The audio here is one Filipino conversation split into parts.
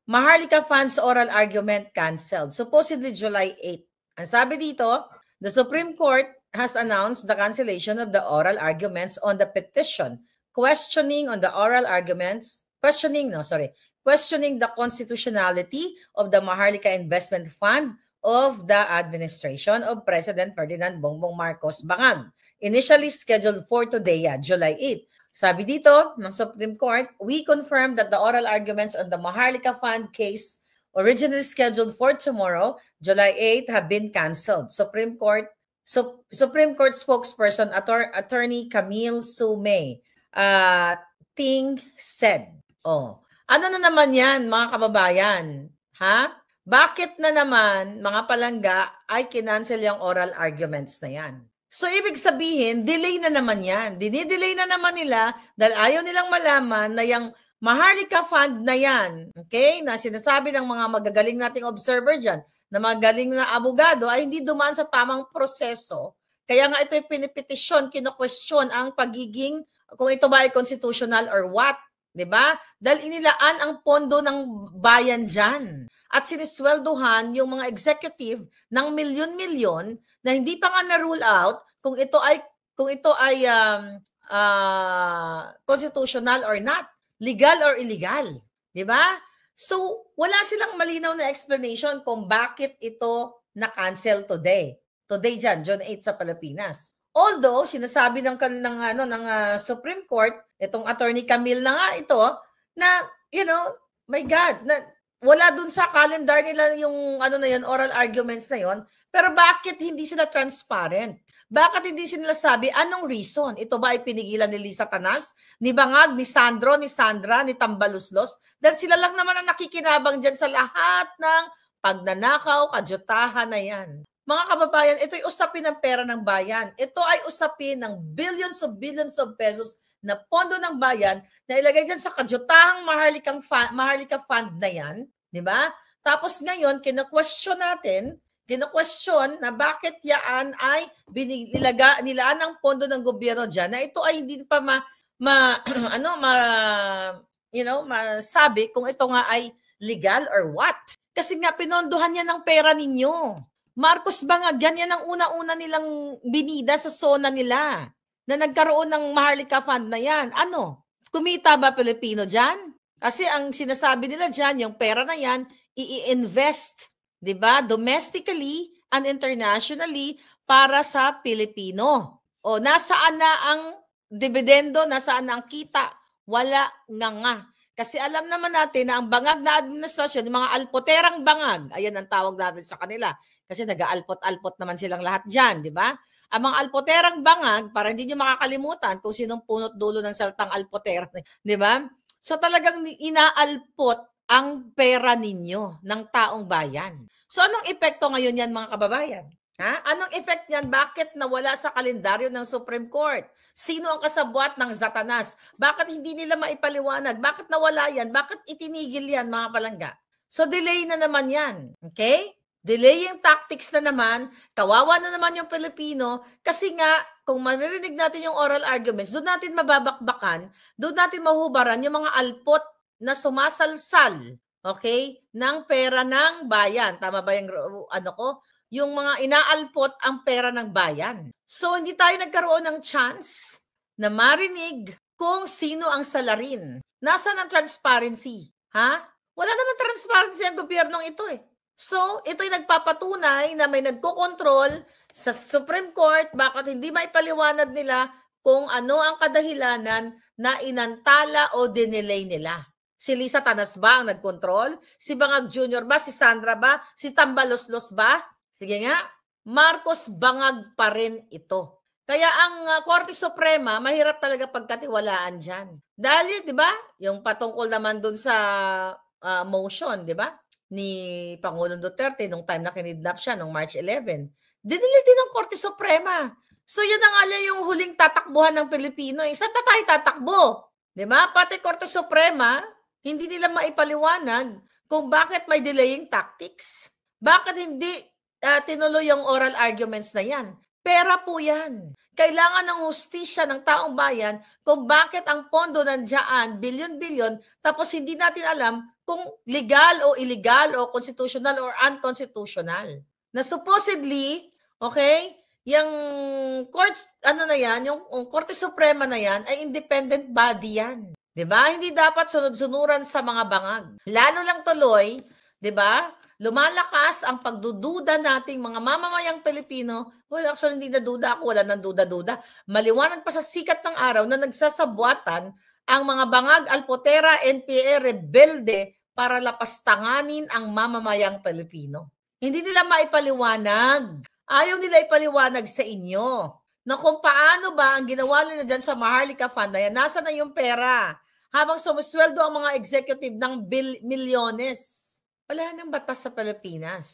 Maharlika Funds oral argument canceled. Supposedly July 8. Ang sabi dito, the Supreme Court has announced the cancellation of the oral arguments on the petition, questioning the constitutionality of the Maharlika Investment Fund of the administration of President Ferdinand Bongbong Marcos Bangag. Initially scheduled for today, July 8. Sabi dito ng Supreme Court, we confirm that the oral arguments on the Maharlika Fund case originally scheduled for tomorrow, July 8, have been canceled. Supreme Court spokesperson Attorney Camille Sumay Ting said. Ano na naman yan, mga kababayan? Ha? Bakit na naman, mga palangga, ay kinancel yung oral arguments na yan? So, ibig sabihin, delay na naman yan. Dinidelay na naman nila dahil ayaw nilang malaman na yung Maharlika Fund na yan, okay, na sinasabi ng mga magagaling nating observer dyan, na magaling na abogado, ay hindi dumaan sa tamang proseso. Kaya nga ito yung pinipetisyon, kino-question ang pagiging, kung ito ba ay constitutional or what. Diba? Dahil inilaan ang pondo ng bayan dyan. At sinisweldohan yung mga executive ng milyon-milyon na hindi pa nga na-rule out kung ito ay constitutional or not, legal or illegal. Diba? So, wala silang malinaw na explanation kung bakit ito na-cancel today. Today dyan, June 8 sa Pilipinas. Although, sinasabi ng Supreme Court, itong Attorney Camille na nga ito, na, my God, na wala dun sa calendar nila yung oral arguments na yon. Pero bakit hindi sila transparent? Bakit hindi sila sabi anong reason? Ito ba ay pinigilan ni Lisa Tanas, ni Bangag, ni Sandro, ni Sandra, ni Tambaluslos? Dahil sila lang naman ang nakikinabang dyan sa lahat ng pagnanakaw, kadyutahan na yan. Mga kababayan, ito'y usapin ng pera ng bayan. Ito ay usapin ng billions of pesos na pondo ng bayan na ilagay dyan sa kadyutahang Maharlika Fund na yan. Di ba? Tapos ngayon, kina-question na bakit yaan ay nilaan ng pondo ng gobyerno dyan na ito ay hindi pa masabi kung ito nga ay legal or what. Kasi nga pinondohan niya ng pera ninyo. Marcos Bangag, yan ang una-una nilang binida sa zona nila na nagkaroon ng Maharlika Fund na yan. Ano? Kumita ba Pilipino dyan? Kasi ang sinasabi nila dyan, yung pera na yan, i-invest, di ba? Domestically and internationally para sa Pilipino. O, nasaan na ang dividendo? Nasaan na ang kita? Wala nga. Kasi alam naman natin na ang bangag na administrasyon, yung mga alpoterang bangag, ayan ang tawag natin sa kanila. Kasi nag-aalpot-alpot naman silang lahat dyan, di ba? Ang mga alpoterang bangag, para hindi nyo makakalimutan kung sinong punot dulo ng salitang alpotera, di ba? So talagang inaalpot ang pera ninyo ng taong bayan. So anong epekto ngayon yan mga kababayan? Ha? Anong effect niyan? Bakit nawala sa kalendaryo ng Supreme Court? Sino ang kasabwat ng Satanas? Bakit hindi nila maipaliwanag? Bakit nawala yan? Bakit itinigil yan mga palangga? So delay na naman yan. Okay? Delaying tactics na naman. Kawawa na naman yung Pilipino. Kasi nga, kung maririnig natin yung oral arguments, doon natin mababakbakan, doon natin mahubaran yung mga alpot na sumasalsal, okay, ng pera ng bayan. Tama ba yung yung mga inaalpot ang pera ng bayan. So, hindi tayo nagkaroon ng chance na marinig kung sino ang salarin. Nasaan ang transparency? Ha? Wala naman transparency ang gobyernong ito eh. So, ito'y nagpapatunay na may nagkokontrol sa Supreme Court bakit hindi maipaliwanag nila kung ano ang kadahilanan na inantala o dinelay nila. Si Lisa Tanas ba ang nagkontrol? Si Bangag Jr. ba? Si Sandra ba? Si Tambaloslos ba? Sige nga, Marcos Bangag pa rin ito. Kaya ang Korte Suprema, mahirap talaga pagkatiwalaan dyan. Dahil, di ba, yung patungkol naman dun sa motion, di ba, ni Pangulong Duterte nung time na kinidnap siya, nung March 11, dinili din ng Korte Suprema. So, yan ang yung huling tatakbuhan ng Pilipino. Saan tayo tatakbo? Di ba? Pati Korte Suprema, hindi nila maipaliwanag kung bakit may delaying tactics. Bakit hindi tinuloy yung oral arguments na yan? Pera po yan. Kailangan ng hustisya ng taong bayan kung bakit ang pondo nandiyan, bilyon-bilyon, tapos hindi natin alam kung legal o illegal o constitutional or unconstitutional. Na supposedly, okay, yung court, ano na yan, yung Korte Suprema na yan, ay independent body yan. Diba? Hindi dapat sunod-sunuran sa mga bangag. Lalo lang tuloy, diba? Lumalakas ang pagdududa nating mga mamamayang Pilipino. Well, actually, hindi na duda ako. Wala nang duda-duda. Maliwanag pa sa sikat ng araw na nagsasabuatan ang mga bangag, alpotera, NPA, rebelde para lapastanganin ang mamamayang Pilipino. Hindi nila maipaliwanag. Ayaw nila ipaliwanag sa inyo na kung paano ba ang ginawa nila dyan sa Maharlika Fund na yan, nasa na yung pera habang sumusweldo ang mga executive ng milyones. Wala nang batas sa Pilipinas.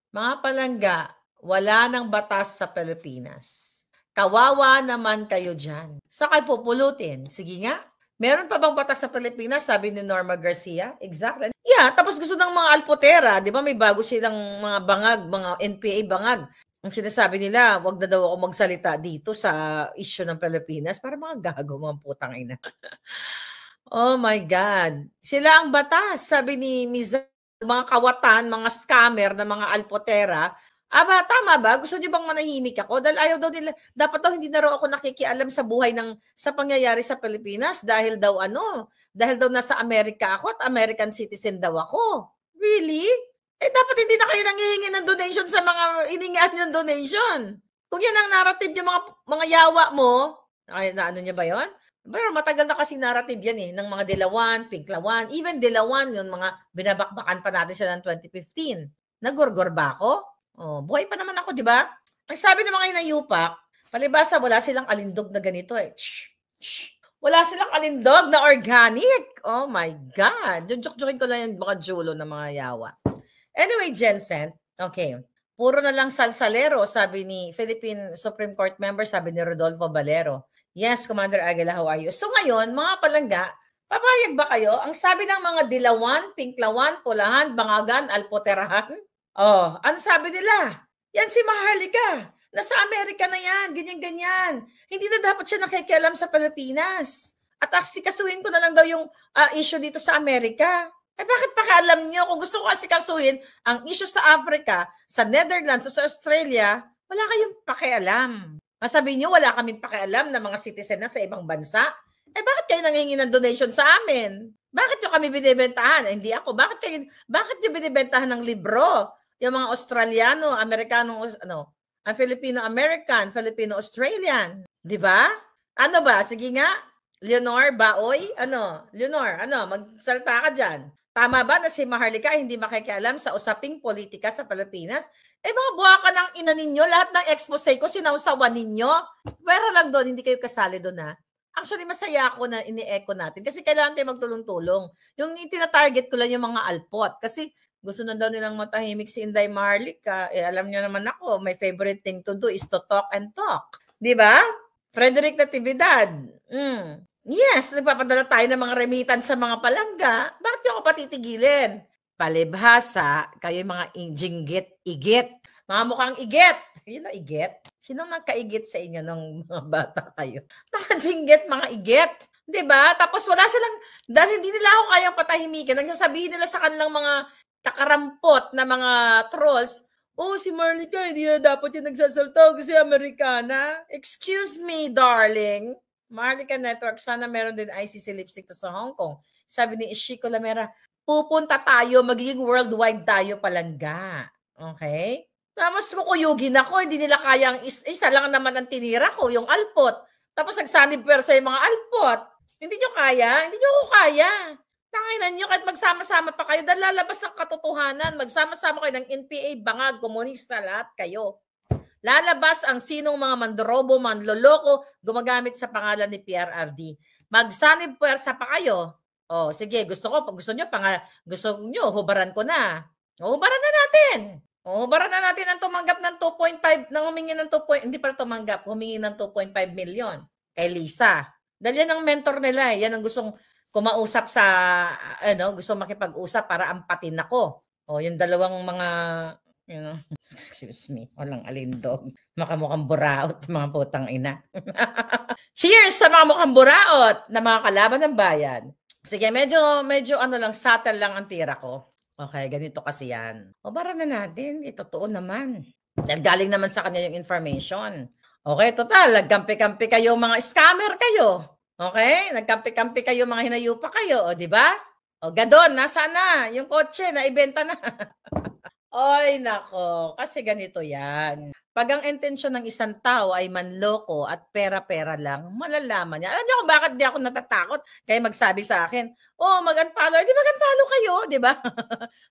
Mga palangga, wala nang batas sa Pilipinas. Kawawa naman kayo dyan. Saan kayo pupulutin? Sige nga. Meron pa bang batas sa Pilipinas? Sabi ni Norma Garcia. Exactly. Yeah, tapos gusto ng mga alpotera, di ba may bago silang mga bangag, mga NPA bangag. Ang sinasabi nila, wag na daw ako magsalita dito sa issue ng Pilipinas para mga gago, mga putang ina. Oh my God. Sila ang batas, sabi ni Miza. Mga kawatan, mga scammer na mga alpotera, aba, tama ba? Gusto niyo bang manahimik ako? Dahil ayaw daw nila, dapat daw hindi na raw ako nakikialam sa buhay sa pangyayari sa Pilipinas dahil daw nasa Amerika ako at American citizen daw ako. Really? Dapat hindi na kayo nanghihingi ng donation sa mga hiningaan yung donation. Kung yan ang narrative yung mga yawa mo, na ano niya ba yon? Pero matagal na kasi narrative yan ng mga Dilawan, Pinklawan, even Dilawan, yung mga binabakbakan pa natin sila ng 2015. Nagurgur ba ako? Oh, buhay pa naman ako, di ba? Ang sabi ng mga hinayupak, palibasa wala silang alindog na ganito Wala silang alindog na organic. Oh my God. Joke-jokein ko lang yung mga julo ng mga yawa. Anyway, Jensen, okay. Puro na lang salsalero, sabi ni Philippine Supreme Court member, sabi ni Rodolfo Valero. Yes, Commander Aguila, how are you? So ngayon, mga palangga, papayag ba kayo? Ang sabi ng mga Dilawan, Pinklawan, Pulahan, Bangagan, Alpoterahan, ano sabi nila? Yan si Maharlika. Nasa Amerika na yan, ganyan-ganyan. Hindi na dapat siya nakikialam sa Pilipinas. At asikasuhin ko na lang daw yung issue dito sa Amerika. Bakit pakialam nyo? Kung gusto ko asikasuhin ang issue sa Africa, sa Netherlands o sa Australia, wala kayong pakialam. Masabi nyo, wala kaming pakialam na mga citizen na sa ibang bansa. Bakit kayo nangingi ng donation sa amin? Bakit nyo kami binibentahan? Hindi ako. Bakit nyo binibentahan ng libro? Yung mga Australiano, Amerikano, ang Filipino-American, Filipino-Australian. Di ba? Ano ba? Sige nga. Leonor, Baoy? Leonor, magsalita ka dyan. Tama ba na si Maharlika hindi makikialam sa usaping politika sa Pilipinas? Mga buwaka ng ina ninyo, lahat ng expose ko, sinausawan ninyo. Pero lang doon, hindi kayo kasali doon ha. Actually, masaya ako na ini-echo natin kasi kailangan tayo magtulong-tulong. Yung itinatarget ko lang yung mga alpot kasi gusto na daw nilang matahimik si Inday Maharlika. Alam niyo naman ako, my favorite thing to do is to talk and talk. Di ba? Frederick Natividad. Yes, nagpapadala tayo ng mga remittance sa mga palangga. Bakit nyo ako patitigilin? Palibhasa, kayo mga igit. Mga mukhang igit. Yun na igit. Sinong nagkaigit sa inyo ng mga bata kayo? Mga jinggit, mga igit. Diba? Tapos wala silang, dahil hindi nila ako kayang patahimikin, nagsasabihin nila sa kanilang mga kakarampot na mga trolls, si Maharlika, hindi na dapat yung nagsasalta kasi Amerikana. Excuse me, darling. Maharlika Network, sana meron din ICC lipstick to sa Hong Kong. Sabi ni Ishiko Lamera, pupunta tayo, magiging worldwide tayo palangga. Okay? Tapos kukuyugin ako, hindi nila kayang, isa lang naman ang tinira ko, yung alpot. Tapos nagsanib sa yung mga alpot. Hindi nyo kaya? Hindi nyo ko kaya. Tanginan nyo, kahit magsama-sama pa kayo, dahil lalabas ang katotohanan. Magsama-sama kayo ng NPA, bangag, komunista, lahat kayo. Lalabas ang sinong mga mandrobo, manloloko, gumagamit sa pangalan ni PRRD. Magsanib puwersa pa kayo. Sige, gusto nyo, hubaran ko na. Hubaran na natin. Hubaran na natin ang tumanggap ng 2.5, humingi ng 2. Hindi pala tumanggap, humingi ng 2.5 million kay Lisa. Dahil yan ang mentor nila. Yan ang gustong kumausap gusto makipag-usap para ampatin ako. Yung dalawang mga You know? Excuse me. Walang alindog. Makamukhang buraot, mga putang ina. Cheers sa mga mukhang buraot na mga kalaban ng bayan. Sige, medyo ano lang, subtle lang ang tira ko. Okay, ganito kasi yan. O para na natin, totoo naman. Dahil galing naman sa kanya yung information. Okay, total, nagkampi-kampi kayo, mga scammer kayo. Okay, nagkampi-kampi kayo, mga hinayupa kayo, o di ba? O gadon, nasaan na? Yung kotse, naibenta na. Ay, nako. Kasi ganito yan. Pag ang intensyon ng isang tao ay manloko at pera-pera lang, malalaman niya. Alam niyo kung bakit di ako natatakot? Kaya magsabi sa akin, oh, mag-unfollow. Di mag-unfollow kayo, di ba?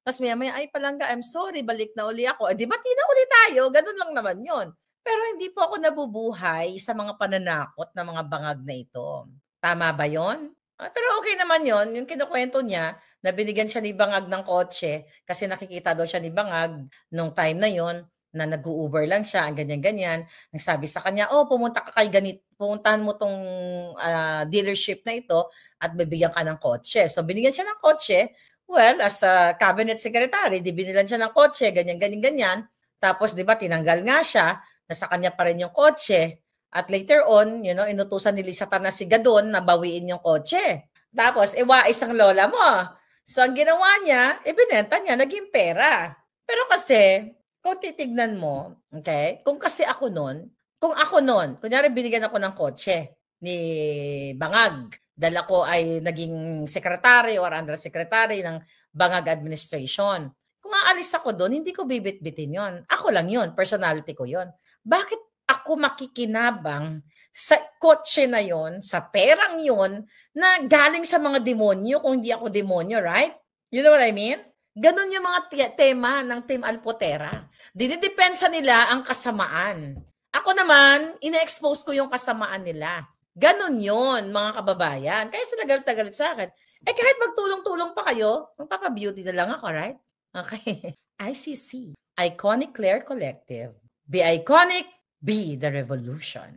Tapos maya-maya, ay palangga, I'm sorry, balik na uli ako. Di ba, tina uli tayo? Ganun lang naman yon. Pero hindi po ako nabubuhay sa mga pananakot ng mga bangag na ito. Tama ba yon? Pero okay naman yon. Yung kinukwento niya, na binigyan siya ni Bangag ng kotse kasi nakikita daw siya ni Bangag nung time na yon na nag-Uber lang siya, ganyan-ganyan. Nagsabi sa kanya, oh, pumunta ka kay ganit, pumuntahan mo tong dealership na ito at bibigyan ka ng kotse. So, binigyan siya ng kotse. Well, as a cabinet secretary, di binilan siya ng kotse, ganyan-ganyan. Tapos, di ba, tinanggal nga siya, nasa kanya pa rin yung kotse. At later on, you know, inutusan ni Lisatan na si Gadon na bawiin yung kotse. Tapos, iwais ang lola mo. So, ang ginawa niya, ibinenta niya, naging pera. Pero kasi, kung titignan mo, okay, kung ako nun, kunyari binigyan ako ng kotse ni Bangag, dahil ako ay naging secretary or undersecretary ng Bangag Administration. Kung aalis ako doon, hindi ko bibit-bitin yon. Ako lang yon, personality ko yon. Bakit ako makikinabang sa kotse na yon, sa perang yon, na galing sa mga demonyo kung hindi ako demonyo, right? You know what I mean? Ganun yung mga tema ng Team Alpotera. Dinidepensa nila ang kasamaan. Ako naman, ina-expose ko yung kasamaan nila. Ganun yon, mga kababayan. Kaya sila galit sa akin. Eh kahit magtulong-tulong pa kayo, magpapabeauty na lang ako, right? Okay. ICC, Iconic Claire Collective. Be iconic, be the revolution.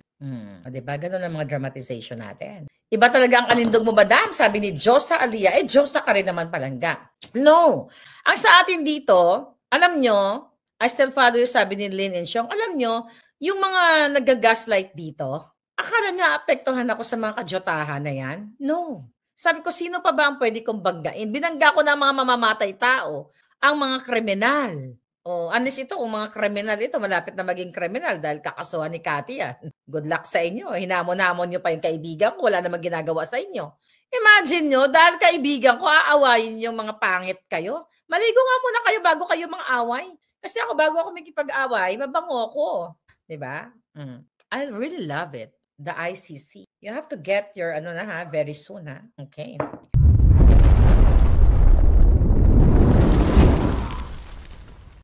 Diba? Ganun ang mga dramatization natin. Iba talaga ang kalindog mo, madam, sabi ni Josa Alia. Eh, Josa ka rin naman palangga. No. Ang sa atin dito, alam nyo, I still follow you, sabi ni Lynn and Xiong, alam nyo, yung mga nag-gaslight dito, akala niya apektuhan ako sa mga kajotahan na yan? No. Sabi ko, sino pa ba ang pwede kong banggain? Binangga ko na mga mamamatay tao, ang mga kriminal. Oh, unless ito, kung mga kriminal ito, malapit na maging kriminal dahil kakasuhan ni Cathy yan. Good luck sa inyo. Hinamon-hamon nyo pa yung kaibigan ko, wala namang ginagawa sa inyo. Imagine nyo, dahil kaibigan ko, aawayin yung mga pangit kayo. Maligo nga muna kayo bago kayo mga away. Kasi ako, bago ako makipag-away, mabango ko. Diba? I really love it. The ICC. You have to get your, very soon, ha? Okay.